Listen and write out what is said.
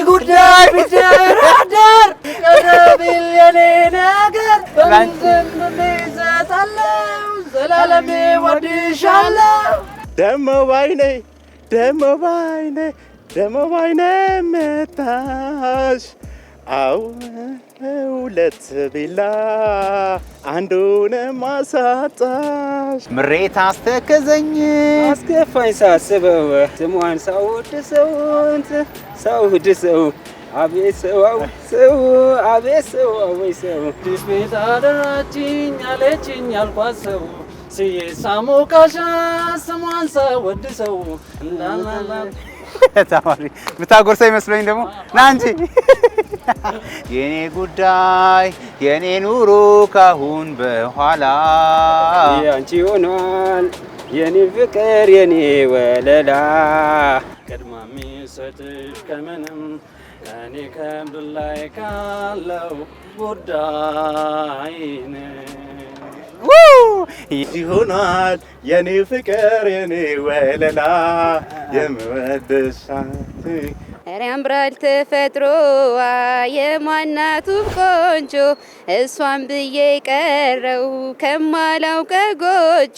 ጉዳይ ቢደራደር ቀረቢል የኔ ነገር በምንዝም ይዘታለው ዘላለሜ ወድሻለው ደሞ ባይኔ መታሽ አው ሁለት ቢላ አንዱን ማሳጣሽ ምሬት አስተከዘኝ አስከፋኝ ሳስበው ስሟን ሳወድሰው አቤት ሰው አቤት ሰው ድስቤት አደራችኝ አለችኝ ያልኳት ሰው ሲሳሞ ካሻ ስሟን ሳወድሰው ላላላ ተማሪ ብታጎርሰኝ መስሎኝ ደግሞ ና እንጂ የኔ ጉዳይ የኔ ኑሮ ካሁን በኋላ ያንቺ ሆኗል የኔ ፍቅር የኔ ወለላ ቀድማ ሚሰጥሽ ከምንም እኔ ከምድር ላይ ካለው ጉዳይ ይሆናል የኔ ፍቅር የኔ ወለላ የምወድሽ ኧረ ያምራል ተፈጥሮዋ የማናቱ ቆንጆ እሷን ብዬ ቀረው ከማላውቀ ጎጆ